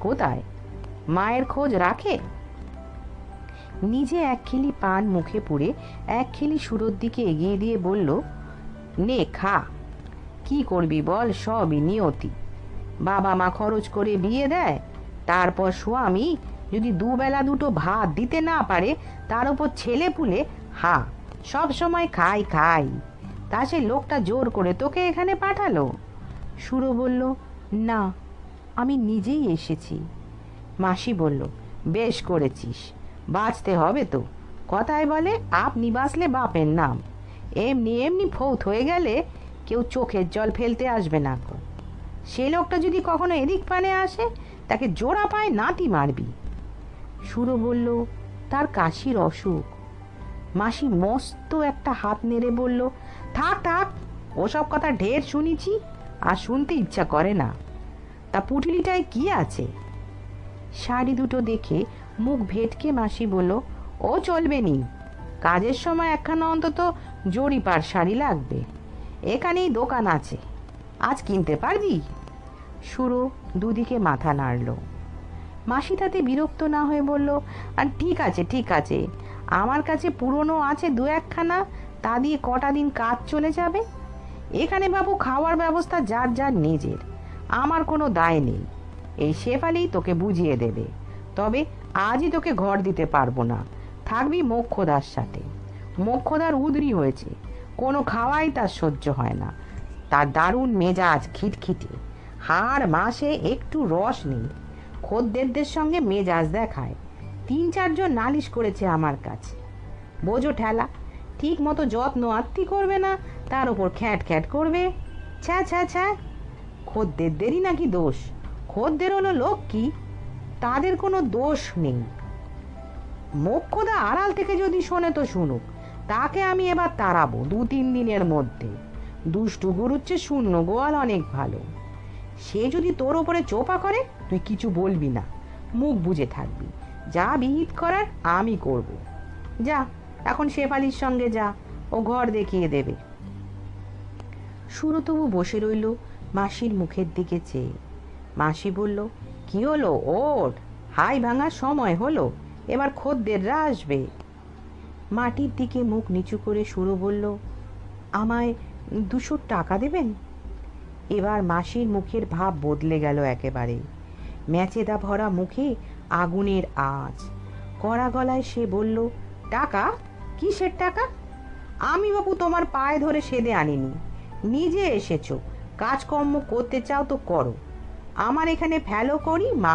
কোথায়? মায়ের খোঁজ রাখে? নিজে এক খিলি পান মুখে পুরে এক খিলি সুরোর দিকে এগিয়ে দিয়ে বলল, নে খা। কি করবি বল, সবই নিয়তি। বাবা মা খরচ করে বিয়ে দেয়, তারপর স্বামী যদি দুবেলা দুটো ভাত দিতে না পারে, তার উপর ছেলে পুলে হা সব সময় খাই খাই। তা সে লোকটা জোর করে তোকে এখানে পাঠালো? সুরো বলল, না, আমি নিজেই এসেছি। মাসি বলল, বেশ করেছিস, বাঁচতে হবে তো। কথায় বলে, আপনি বাঁচলে বাপের নাম। এমনি এমনি ফৌত হয়ে গেলে কেউ চোখের জল ফেলতে আসবে না। সে লোকটা যদি কখনো এদিক পানে আসে, তাকে জোড়া পায়ে নাতি মারবি। সুরো বলল, তার কাশির অসুখ। মাসি মস্ত একটা হাত নেড়ে বলল, থাক থাক, ওসব কথা ঢের শুনেছি, আর শুনতে ইচ্ছা করে না। তা পুঁটুলিটায় কি আছে? শাড়ি দুটো দেখে মুখ ভেটকে মাসি বলল, ও চলবে নি, কাজের সময় একখানা অন্তত জরিপার শাড়ি লাগবে। এখানেই দোকান আছে, আজ কিনতে পারবি? সুরো দুদিকে মাথা নাড়ল। মাসি তাতে বিরক্ত না হয়ে বলল, আর ঠিক আছে ঠিক আছে, আমার কাছে পুরনো আছে দু একখানা, তা দিয়ে কটা দিন কাজ চলে যাবে। এখানে বাবু খাওয়ার ব্যবস্থা যার যার নিজের, আমার কোনো দায় নেই। এই শেফালি তোকে বুঝিয়ে দেবে। তবে আজই তোকে ঘর দিতে পারবো না, থাকবি মোক্ষদার সাথে। মোক্ষদার উদরি হয়েছে, কোনো খাওয়াই তার সহ্য হয় না। তার দারুণ মেজাজ খিটখিটে, হাড় মাসে একটু রস নেই। খদ্দেরদের সঙ্গে মেজাজ দেখায়। 3-4 জন নালিশ করেছে আমার কাছে। বোঝো ঠেলা, ঠিক মতো যত্ন আত্মি করবে না, তার ওপর খ্যাট খ্যাট করবে। ছ্যা ছ্যা ছ্যা, খদ্দেরদেরই নাকি দোষ? খদ্দের হলো লোক কি, তাদের কোনো দোষ নেই। মোক্ষদা আড়াল থেকে যদি শোনে তো শুনুক, তাকে আমি এবার তাড়াবো 2-3 দিনের মধ্যে। দুষ্টু গরুর চেয়ে শূন্য গোয়াল অনেক ভালো। সে যদি তোর ওপরে চোপা করে, তুই কিছু বলবি না, মুখ বুজে থাকবি। যা বিহিত করার আমি করব। যা এখন শেফালির সঙ্গে যা, ও ঘর দেখিয়ে দেবে। সুরো তবু বসে রইল মাসির মুখের দিকে চেয়ে। মাসি বলল, কি হলো, ওঠ, হাই ভাঙার সময় হলো, এবার খদ্দেররা আসবে। মাটির দিকে মুখ নিচু করে সুরো বলল, আমায় 200 টাকা দেবেন? এবার মাসির মুখের ভাব বদলে গেল একেবারে। মেচেদা ভরা মুখে আগুনের আঁচ। কড়া গলায় সে বলল, টাকা? কিসের টাকা? আমি বাবু তোমার পায়ে ধরে সেদে আনিনি, নিজে এসেছো। কাজকর্ম করতে চাও তো করো, আমার এখানে ফেলো করি, মা